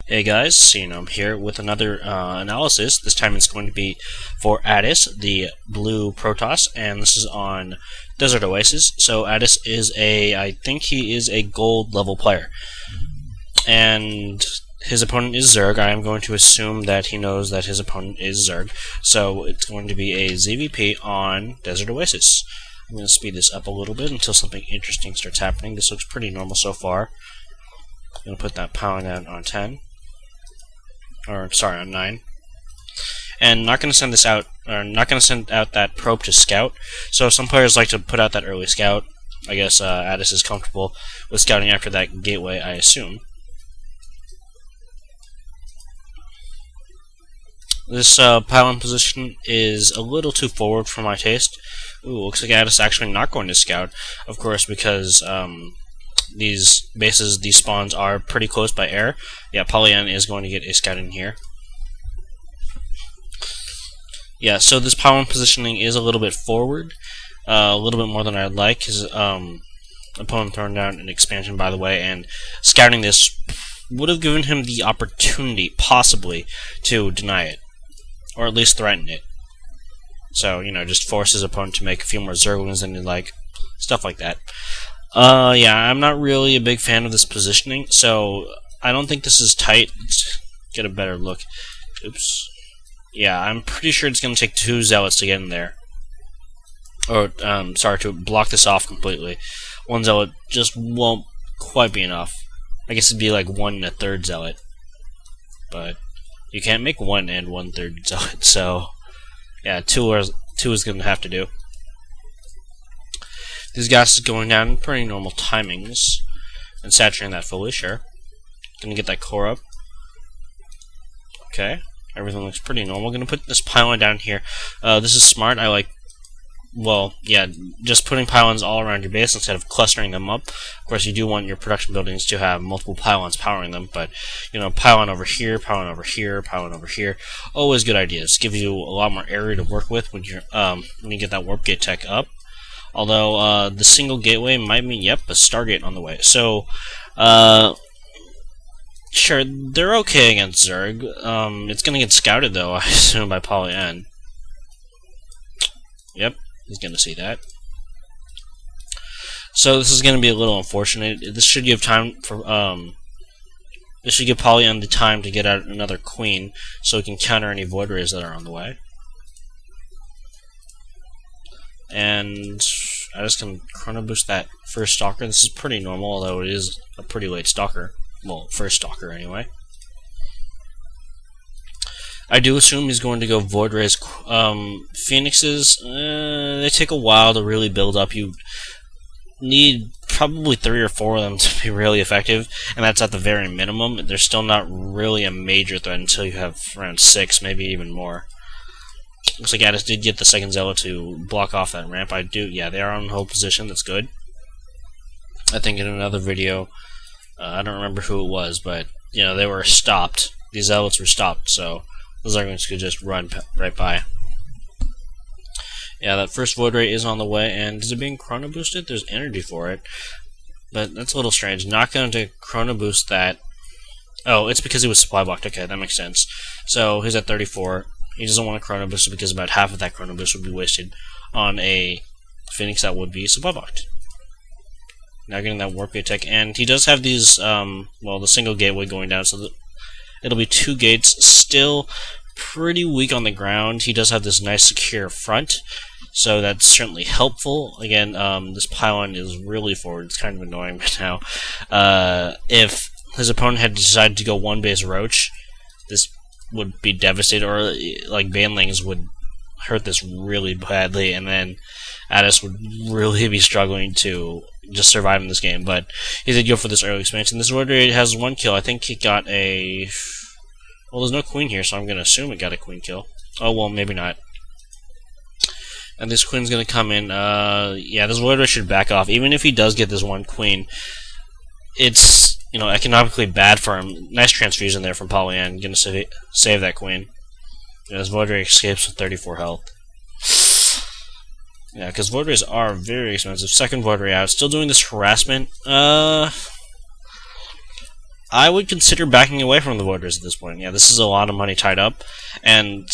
Hey guys, so I'm here with another analysis. This time it's going to be for Attis-Blue Protoss, and this is on Desert Oasis. So Attis is I think he is a gold level player, and his opponent is Zerg. I am going to assume that he knows that his opponent is Zerg, so it's going to be a ZVP on Desert Oasis. I'm going to speed this up a little bit until something interesting starts happening. This looks pretty normal so far. I'm going to put that PolyN down on 10. Or sorry, on 9, and not going to send this out, or not going to send out that probe to scout. So some players like to put out that early scout. I guess Attis is comfortable with scouting after that gateway, I assume. This pylon position is a little too forward for my taste. Ooh, looks like Attis actually not going to scout, of course, because these bases, these spawns are pretty close by air. Yeah, PolyN is going to get a scout in here. Yeah, so this pylon positioning is a little bit forward, a little bit more than I'd like. His opponent throwing down an expansion, by the way, and scouting this would have given him the opportunity, possibly, to deny it, or at least threaten it. So, just force his opponent to make a few more Zerglings than he'd like, stuff like that. Yeah, I'm not really a big fan of this positioning, so I don't think this is tight. Let's get a better look. Oops. Yeah, I'm pretty sure it's going to take 2 zealots to get in there. Or, sorry, to block this off completely. 1 zealot just won't quite be enough. I guess it'd be like 1 1/3 zealot. But you can't make 1 1/3 zealot, so yeah, 2 is going to have to do. These guys is going down in pretty normal timings and saturating that fully, sure. Gonna get that core up. Okay, everything looks pretty normal. Gonna put this pylon down here. This is smart. I like, well, yeah, just putting pylons all around your base instead of clustering them up. Of course, you do want your production buildings to have multiple pylons powering them, but, pylon over here, pylon over here, pylon over here, always good ideas. Give you a lot more area to work with when you get that warp gate tech up. Although, the single gateway might mean, yep, a Stargate on the way. So, sure, they're okay against Zerg. It's gonna get scouted, though, I assume, by PolyN. Yep, he's gonna see that. So, this is gonna be a little unfortunate. This should give time for, this should give PolyN the time to get out another Queen, so he can counter any Void Rays that are on the way. And I just can chrono boost that first stalker. This is pretty normal, although it is a pretty late stalker. Well, first stalker anyway. I do assume he's going to go Void Rays. Phoenixes, they take a while to really build up. You need probably 3 or 4 of them to be really effective, and that's at the very minimum. They're still not really a major threat until you have around 6, maybe even more. Looks like Attis did get the second zealot to block off that ramp. Yeah, they are on hold position. That's good. I think in another video, I don't remember who it was, but they were stopped. These zealots were stopped, so those Zerglings could just run right by. Yeah, that first Void Ray is on the way, and is it being chrono boosted? There's energy for it, but that's a little strange. Not going to chrono boost that. Oh, it's because he was supply blocked. Okay, that makes sense. So he's at 34. He doesn't want a chrono boost because about half of that chrono boost would be wasted on a Phoenix that would be supply blocked. Now getting that warp gate tech, and he does have these, the single gateway going down, so it'll be 2 gates. Still pretty weak on the ground. He does have this nice secure front, so that's certainly helpful. Again, this pylon is really forward. It's kind of annoying right now. If his opponent had decided to go 1 base roach, this would be devastated, or like Banelings would hurt this really badly, and then Attis would really be struggling to just survive in this game. But he did go for this early expansion. This Void Ray has 1 kill. I think he got a... Well, there's no Queen here, so I'm going to assume it got a Queen kill. Oh, well, maybe not. And this Queen's going to come in. Yeah, this Void Ray should back off. Even if he does get this 1 Queen, it's... economically bad for him. Nice transfusion there from PolyN. Gonna save that Queen. This Void Ray escapes with 34 health. Yeah, because Void Rays are very expensive. Second Void Ray out. Still doing this harassment. I would consider backing away from the Void Rays at this point. Yeah, this is a lot of money tied up, and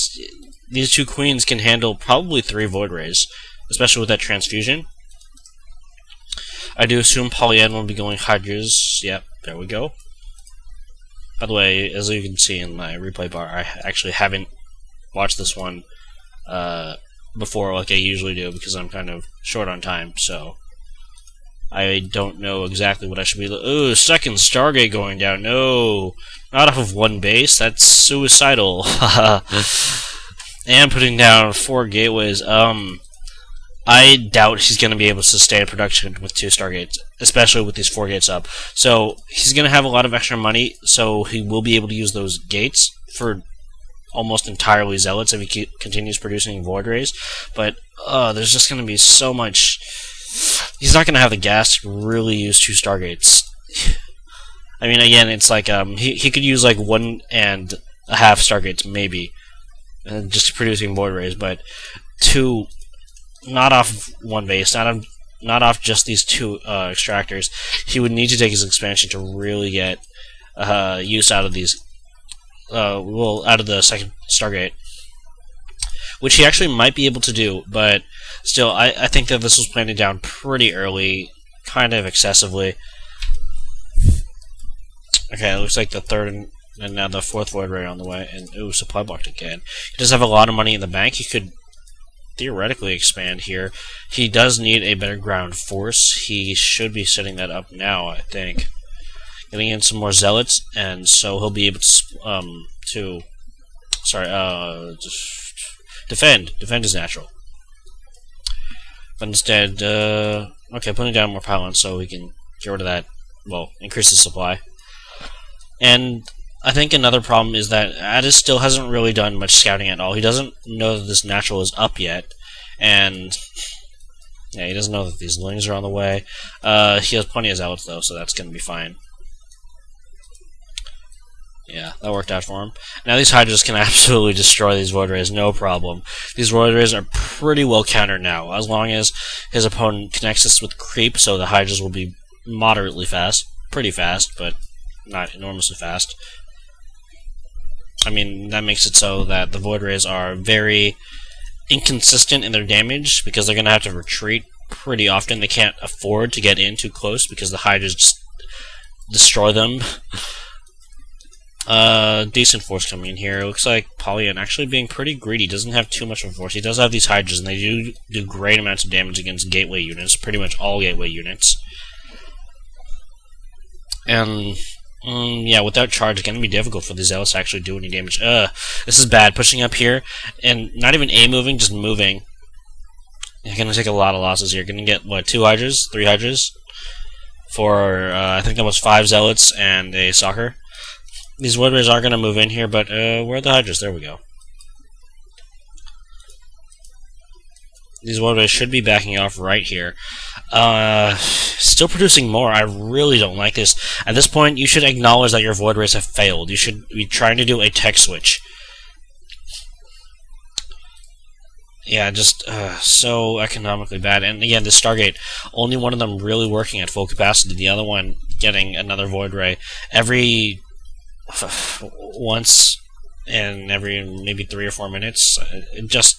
these 2 queens can handle probably 3 Void Rays, especially with that transfusion. I do assume PolyN will be going Hydras. Yep, there we go. By the way, as you can see in my replay bar, I actually haven't watched this one before like I usually do because I'm kind of short on time, so I don't know exactly what I should be. Ooh, second Stargate going down. No, not off of 1 base. That's suicidal. And putting down 4 gateways. I doubt he's going to be able to sustain production with 2 Stargates, especially with these 4 gates up. So he's going to have a lot of extra money, so he will be able to use those gates for almost entirely Zealots if he continues producing Void Rays. But there's just going to be so much. He's not going to have the gas to really use 2 Stargates. I mean, again, it's like he could use like 1.5 Stargates maybe, just producing Void Rays, but 2. Not off 1 base, not off just these 2 extractors. He would need to take his expansion to really get use out of these. Out of the second Stargate, which he actually might be able to do, but still, I think that this was planted down pretty early, kind of excessively. Okay, it looks like the 3rd and now the 4th Void Ray on the way, and ooh, supply blocked again. He does have a lot of money in the bank. He could theoretically expand here. He does need a better ground force. He should be setting that up now, I think. Getting in some more Zealots, and so he'll be able to defend. Defend is natural. But instead, okay, putting down more pylons so we can get rid of that, well, increase the supply. And I think another problem is that Attis still hasn't really done much scouting at all. He doesn't know that this natural is up yet, and yeah, he doesn't know that these lings are on the way. He has plenty of Zealots though, so that's going to be fine. Yeah, that worked out for him. Now these Hydras can absolutely destroy these Void Rays, no problem. These Void Rays are pretty well countered now, as long as his opponent connects this with creep, so the Hydras will be moderately fast. Pretty fast, but not enormously fast. I mean, that makes it so that the Void Rays are very inconsistent in their damage, because they're going to have to retreat pretty often. They can't afford to get in too close, because the Hydras just destroy them. Decent force coming in here. It looks like PolyN actually being pretty greedy. Doesn't have too much of a force. He does have these Hydras, and they do great amounts of damage against gateway units. Pretty much all gateway units. And yeah, without charge, it's going to be difficult for the Zealots to actually do any damage. This is bad. Pushing up here, and not even A-moving, just moving. You're going to take a lot of losses here. You're going to get, what, 2 Hydras? 3 Hydras? For, I think that was 5 Zealots and a Soccer. These Void Rays are going to move in here, but where are the Hydras? There we go. These Void Rays should be backing off right here. Still producing more. I really don't like this. At this point, you should acknowledge that your Void Rays have failed. You should be trying to do a tech switch. Yeah, just so economically bad. And again, this Stargate, only one of them really working at full capacity. The other one getting another Void Ray every once in every maybe 3 or 4 minutes. Just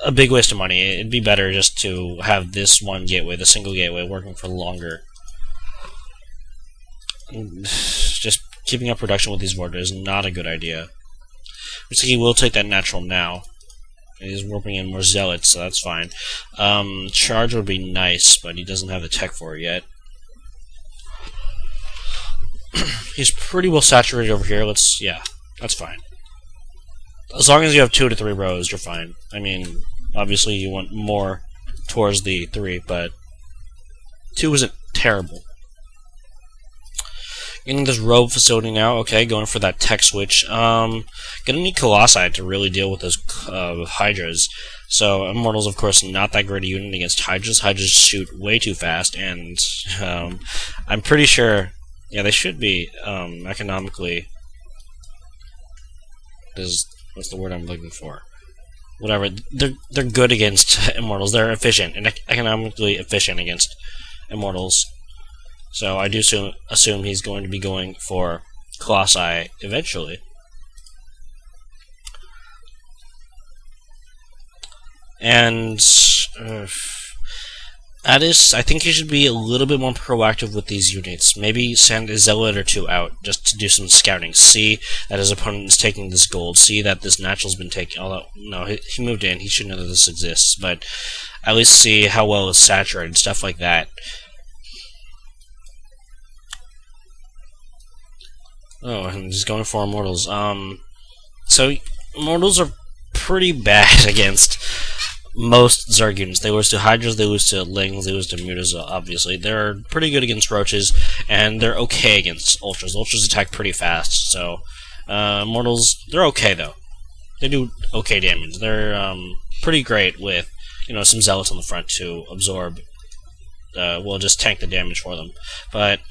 a big waste of money. It'd be better just to have this one gateway, the single gateway, working for longer. Just keeping up production with these Void Rays is not a good idea. Looks like he will take that natural now. He's warping in more Zealots, so that's fine. Charge would be nice, but he doesn't have the tech for it yet. He's pretty well saturated over here. Yeah, that's fine. As long as you have 2 to 3 rows, you're fine. I mean, obviously you want more towards the 3, but 2 isn't terrible. Getting this robe facility now. Okay, going for that tech switch. Gonna need Colossi to really deal with those Hydras. So, Immortals, of course, not that great a unit against Hydras. Hydras shoot way too fast, and I'm pretty sure, yeah, they should be economically. What's the word I'm looking for? Whatever. They're good against Immortals. They're efficient and economically efficient against Immortals. So I do assume he's going to be going for Colossi eventually. And Attis, I think he should be a little bit more proactive with these units. Maybe send a zealot or two out just to do some scouting. See that his opponent is taking this gold. See that this natural's been taken. Although, no, he moved in. He should know that this exists. But at least see how well it's saturated. Stuff like that. Oh, and he's going for Immortals. So, Immortals are pretty bad against most Zerg units. They lose to Hydras, they lose to Lings, they lose to Mutas, obviously. They're pretty good against Roaches, and they're okay against Ultras. Ultras attack pretty fast, so Immortals, they're okay, though. They do okay damage. They're pretty great with, some Zealots on the front to absorb, just tank the damage for them. But,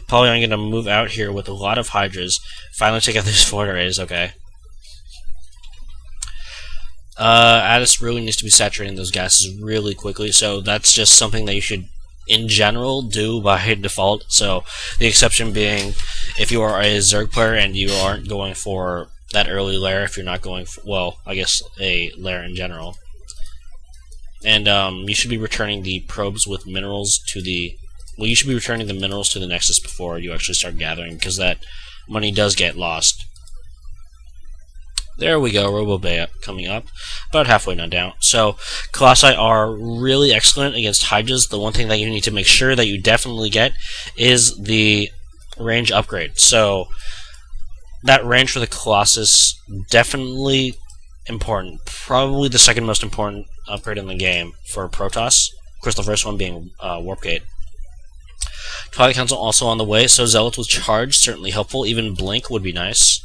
probably I'm going to move out here with a lot of Hydras, finally take out these 4 arrays, okay. Attis really needs to be saturating those gases really quickly, so that's just something that you should, in general, do by default. So, the exception being, if you are a Zerg player and you aren't going for that early lair, if you're not going for, well, I guess a lair in general. And, you should be returning the probes with minerals to the, you should be returning the minerals to the Nexus before you actually start gathering, because that money does get lost. There we go, Robo Bay coming up, about halfway down. So, Colossi are really excellent against Hydras. The one thing that you need to make sure that you definitely get is the range upgrade. So, that range for the Colossus, definitely important. Probably the second most important upgrade in the game for Protoss. Of course, the first one being Warp Gate. Twilight Council also on the way, so Zealots with Charge, certainly helpful. Even Blink would be nice,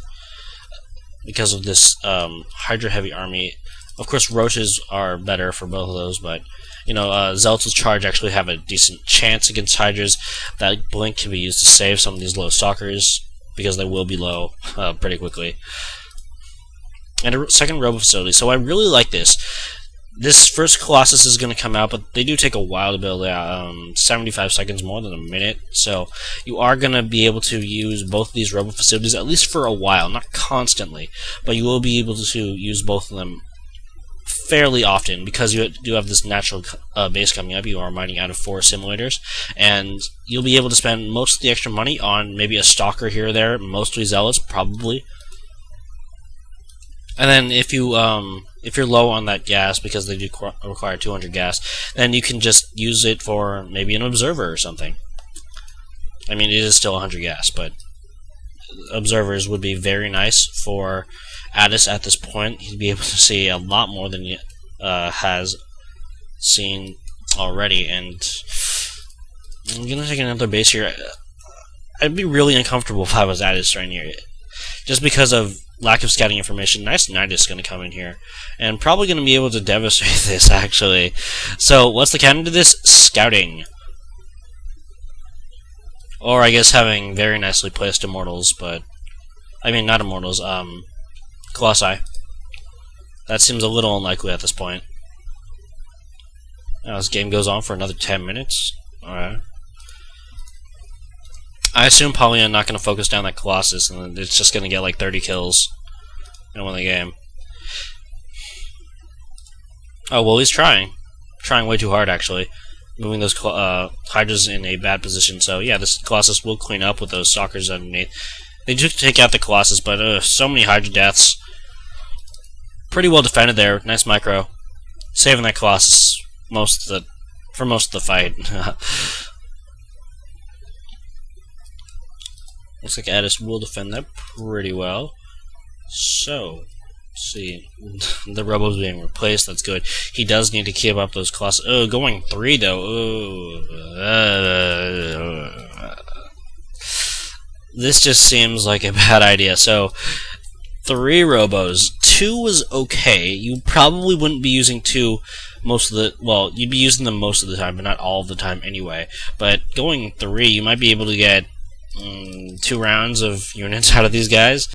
because of this Hydra heavy army. Of course, Roaches are better for both of those, but Zealots with Charge actually have a decent chance against Hydras. That Blink can be used to save some of these low Stalkers, because they will be low pretty quickly. And a second Robo Facility, so I really like this. This first Colossus is going to come out, but they do take a while to build out, 75 seconds, more than a minute, so you are going to be able to use both of these Robo Facilities, at least for a while, not constantly, but you will be able to use both of them fairly often, because you do have this natural base coming up. You are mining out of 4 simulators, and you'll be able to spend most of the extra money on maybe a Stalker here or there, mostly Zealots, probably. And then if you're low on that gas, because they do require 200 gas, then you can just use it for maybe an Observer or something. I mean, it is still 100 gas, but Observers would be very nice for Attis at this point. He'd be able to see a lot more than he has seen already, and I'm going to take another base here. I'd be really uncomfortable if I was Attis right here, just because of lack of scouting information. Nice Knight is going to come in here, and probably going to be able to devastate this, actually. So, what's the counter to this? Scouting. Or, I guess, having very nicely placed Immortals, but... I mean, not Immortals, Colossi. That seems a little unlikely at this point. Now, this game goes on for another 10 minutes. Alright. I assume PolyN not going to focus down that Colossus, and it's just going to get like 30 kills and win the game. Oh, well, he's trying. Trying way too hard, actually. Moving those Hydras in a bad position, so yeah, this Colossus will clean up with those Stalkers underneath. They do take out the Colossus, but so many Hydra deaths. Pretty well defended there. Nice micro. Saving that Colossus for most of the fight. Looks like Attis will defend that pretty well. So, let's see. The Robo's being replaced. That's good. He does need to keep up those Colossus. Oh, going 3 though. This just seems like a bad idea. So, 3 Robos. 2 was okay. You probably wouldn't be using 2 most of the... Well, you'd be using them most of the time, but not all of the time anyway. But going 3, you might be able to get 2 rounds of units out of these guys.